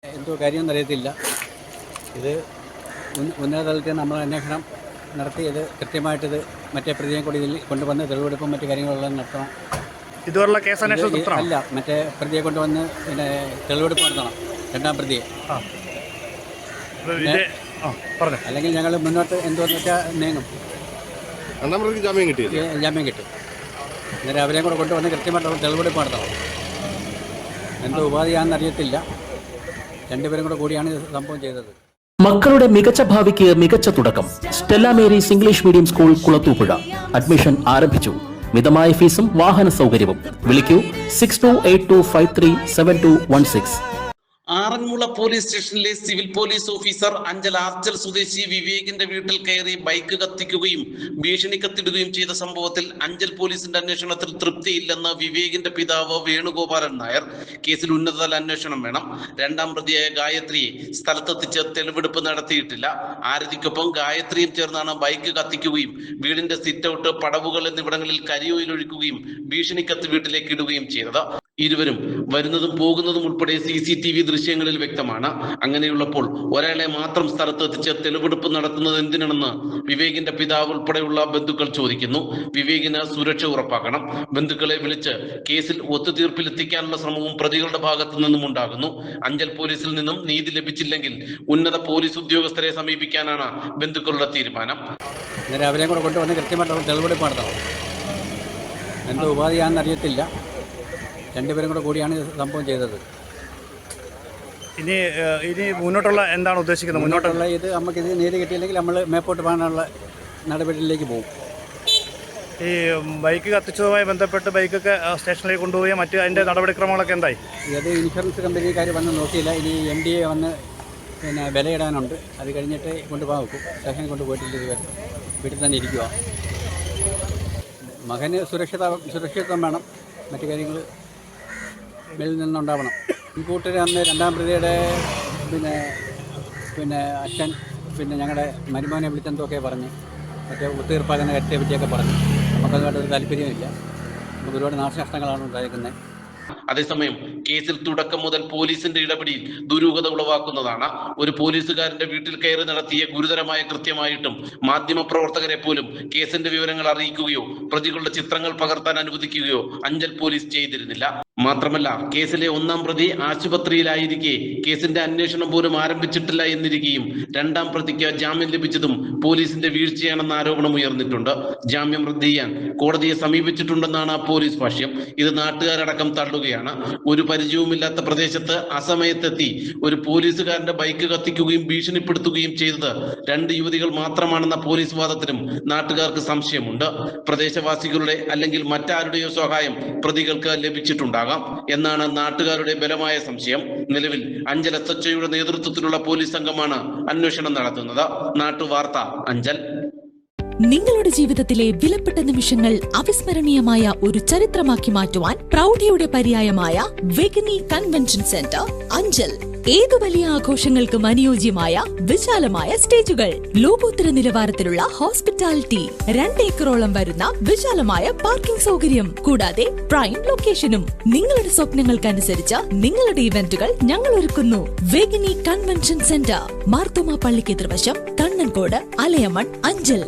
എന്തോ കാര്യമൊന്നും അറിയത്തില്ല. ഇത് ഉന്നത തലത്തിൽ നമ്മൾ അന്വേഷണം നടത്തി ഇത് കൃത്യമായിട്ടിത് മറ്റേ പ്രതിയെ കൂടി ഇതിൽ കൊണ്ടുവന്ന് തെളിവെടുപ്പും മറ്റു കാര്യങ്ങളെല്ലാം നടത്തണം. ഇതുപോലുള്ള കേസ് അന്വേഷണം അല്ല, മറ്റേ പ്രതിയെ കൊണ്ടുവന്ന് പിന്നെ തെളിവെടുപ്പ് നടത്തണം, രണ്ടാം പ്രതിയെ. അല്ലെങ്കിൽ ഞങ്ങൾ മുന്നോട്ട് എന്തോന്ന് വെച്ചാൽ നീങ്ങും. രണ്ടാം പ്രതിക്ക് ജാമ്യം കിട്ടും. അന്നേരം അവരെയും കൂടെ കൊണ്ടുവന്ന് കൃത്യമായിട്ട് തെളിവെടുപ്പ് നടത്തണം. എന്തോ ഉപാധിയാണെന്ന് അറിയത്തില്ല. രണ്ടുപേരും കൂടിയാണ് സംഭവം ചെയ്തത്. മക്കളുടെ മികച്ച ഭാവിക്ക് മികച്ച തുടക്കം. Stella Mary's English medium school Kulathupuzha. Admission ആരംഭിച്ചു. മിതമായ ഫീസും വാഹന സൗകര്യവും. വിളിക്കൂ 6282537216. ആറന്മുള പോലീസ് സ്റ്റേഷനിലെ civil police officer Anchal Archal സ്വദേശി വിവേകിന്റെ വീട്ടിൽ കയറി ബൈക്ക് കത്തിക്കുകയും ഭീഷണി കത്തിടുകയും ചെയ്ത സംഭവത്തിൽ അഞ്ചൽ പോലീസിന്റെ അന്വേഷണത്തിൽ തൃപ്തിയില്ലെന്ന് വിവേകിന്റെ പിതാവ് വേണുഗോപാലൻ നായർ. കേസിൽ ഉന്നതതല അന്വേഷണം വേണം. രണ്ടാം പ്രതിയായ ഗായത്രിയെ സ്ഥലത്തെത്തിച്ച് തെളിവെടുപ്പ് നടത്തിയിട്ടില്ല. ആരതിക്കൊപ്പം ഗായത്രിയും ചേർന്നാണ് ബൈക്ക് കത്തിക്കുകയും വീടിന്റെ സിറ്റൗട്ട്, പടവുകൾ എന്നിവിടങ്ങളിൽ കരിയോയിലൊഴിക്കുകയും ഭീഷണി കത്ത് വീട്ടിലേക്ക് ഇടുകയും ചെയ്തത്. ഇരുവരും വരുന്നതും പോകുന്നതും ഉൾപ്പെടെ CCTV ദൃശ്യങ്ങളിൽ വ്യക്തമാണ്. അങ്ങനെയുള്ളപ്പോൾ ഒരാളെ മാത്രം സ്ഥലത്ത് എത്തിച്ച് തെളിവെടുപ്പ് നടത്തുന്നത് എന്തിനാണെന്ന് വിവേകിന്റെ പിതാവ് ഉൾപ്പെടെയുള്ള ബന്ധുക്കൾ ചോദിക്കുന്നു. വിവേകിന് സുരക്ഷ ഉറപ്പാക്കണം. ബന്ധുക്കളെ വിളിച്ച് കേസിൽ ഒത്തുതീർപ്പിലെത്തിക്കാനുള്ള ശ്രമവും പ്രതികളുടെ ഭാഗത്തു നിന്നും ഉണ്ടാകുന്നു. അഞ്ചൽ പോലീസിൽ നിന്നും നീതി ലഭിച്ചില്ലെങ്കിൽ ഉന്നത പോലീസ് ഉദ്യോഗസ്ഥരെ സമീപിക്കാനാണ് ബന്ധുക്കളുടെ തീരുമാനം. അവരെയും കൂടെ കൊണ്ടുവന്ന് കൃത്യമായിട്ട് തെളിവെടുപ്പ് നടത്തണം. എന്തോ ഉപാധിയാണെന്ന് അറിയത്തില്ല. രണ്ടുപേരും കൂടിയാണ് സംഭവം ചെയ്തത്. ഇനി മുന്നോട്ടുള്ള എന്താണ് ഉദ്ദേശിക്കുന്നത്? മുന്നോട്ടുള്ള ഇത് നമുക്കിത് നീതി കിട്ടിയില്ലെങ്കിൽ നമ്മൾ മേപ്പോട്ട് പോകാനുള്ള നടപടിയിലേക്ക് പോകും. ഈ ബൈക്ക് കത്തിച്ചതുമായി ബന്ധപ്പെട്ട് ബൈക്കൊക്കെ സ്റ്റേഷനിലേക്ക് കൊണ്ടുപോയി മറ്റ് അതിൻ്റെ നടപടിക്രമങ്ങളൊക്കെ എന്തായി? ഇത് ഇൻഷുറൻസ് കമ്പനിക്കാർ വന്ന് നോക്കിയില്ല. ഇനി MDA വന്ന് പിന്നെ വിലയിടാനുണ്ട്. അത് കഴിഞ്ഞിട്ട് കൊണ്ടുപോകാൻ വെക്കും. സ്റ്റേഷനിൽ കൊണ്ടുപോയിട്ടില്ല. ഇതുവരെ വീട്ടിൽ തന്നെ ഇരിക്കുക. മകന് സുരക്ഷിതത്വം വേണം. മറ്റു കാര്യങ്ങൾ മേലിൽ നിന്നുണ്ടാവണം. ഈ കൂട്ടർ അന്ന് രണ്ടാം പ്രതിയുടെ പിന്നെ അച്ഛൻ ഞങ്ങളുടെ മരുമോനെ വിളിച്ചെന്തൊക്കെ പറഞ്ഞ് മറ്റേ ഒത്തുതീർപ്പാക്കുന്ന കാര്യത്തെ പറ്റിയൊക്കെ പറഞ്ഞു. നമുക്കതുമായിട്ടൊരു താല്പര്യമില്ല. നമുക്ക് ഒരുപാട് നാശനഷ്ടങ്ങളാണ് ഉണ്ടായിരിക്കുന്നത്. അതേസമയം കേസിൽ തുടക്കം മുതൽ പോലീസിന്റെ ഇടപെടൽ ദുരൂഹത ഉളവാക്കുന്നതാണ്. ഒരു പോലീസുകാരന്റെ വീട്ടിൽ കയറി നടത്തിയ ഗുരുതരമായ കൃത്യമായിട്ടും മാധ്യമപ്രവർത്തകരെ പോലും കേസിന്റെ വിവരങ്ങൾ അറിയിക്കുകയോ പ്രതികളുടെ ചിത്രങ്ങൾ പകർത്താൻ അനുവദിക്കുകയോ അഞ്ചൽ പോലീസ് ചെയ്തിരുന്നില്ല. മാത്രമല്ല, കേസിലെ ഒന്നാം പ്രതി ആശുപത്രിയിലായിരിക്കെ കേസിന്റെ അന്വേഷണം പോലും ആരംഭിച്ചിട്ടില്ല എന്നിരിക്കെയും രണ്ടാം പ്രതിക്ക് ജാമ്യം ലഭിച്ചതും പോലീസിന്റെ വീഴ്ചയാണെന്ന ആരോപണം ഉയർന്നിട്ടുണ്ട്. ജാമ്യം റദ്ദ് ചെയ്യാൻ കോടതിയെ സമീപിച്ചിട്ടുണ്ടെന്നാണ് പോലീസ് ഭാഷ്യം. ഇത് നാട്ടുകാരടക്കം തള്ളുകയാണ്. ഒരു പരിചയവുമില്ലാത്ത പ്രദേശത്ത് അസമയത്തെത്തി ഒരു പോലീസുകാരന്റെ ബൈക്ക് കത്തിക്കുകയും ഭീഷണിപ്പെടുത്തുകയും ചെയ്തത് 2 യുവതികൾ മാത്രമാണെന്ന പോലീസ് വാദത്തിനും നാട്ടുകാർക്ക് സംശയമുണ്ട്. പ്രദേശവാസികളുടെ അല്ലെങ്കിൽ മറ്റാരുടെയോ സഹായം പ്രതികൾക്ക് ലഭിച്ചിട്ടുണ്ടാകാം എന്നാണ് നാട്ടുകാരുടെ ബലമായ സംശയം. നിലവിൽ അഞ്ചൽ SHOയുടെ നേതൃത്വത്തിലുള്ള പോലീസ് സംഘമാണ് അന്വേഷണം നടത്തുന്നത്. നാട്ടുവാർത്ത, അഞ്ചൽ. നിങ്ങളുടെ ജീവിതത്തിലെ വിലപ്പെട്ട നിമിഷങ്ങൾ അവിസ്മരണീയമായ ഒരു ചരിത്രമാക്കി മാറ്റുവാൻ പ്രൗഢിയുടെ പര്യായമായ വെഗനി കൺവെൻഷൻ സെന്റർ, അഞ്ചൽ. ഏതു വലിയ ആഘോഷങ്ങൾക്കും അനുയോജ്യമായ വിശാലമായ സ്റ്റേജുകൾ, ലോകോത്തര നിലവാരത്തിലുള്ള ഹോസ്പിറ്റാലിറ്റി, 2 ഏക്കറോളം വരുന്ന വിശാലമായ പാർക്കിംഗ് സൗകര്യം, കൂടാതെ പ്രൈം ലൊക്കേഷനും. നിങ്ങളുടെ സ്വപ്നങ്ങൾക്കനുസരിച്ച് നിങ്ങളുടെ ഇവന്റുകൾ ഞങ്ങൾ ഒരുക്കുന്നു. വെഗനി കൺവെൻഷൻ സെന്റർ, മാർത്തോമ പള്ളിക്ക് എതിർവശം, കണ്ണൻകോട്, അലയമൺ, അഞ്ചൽ.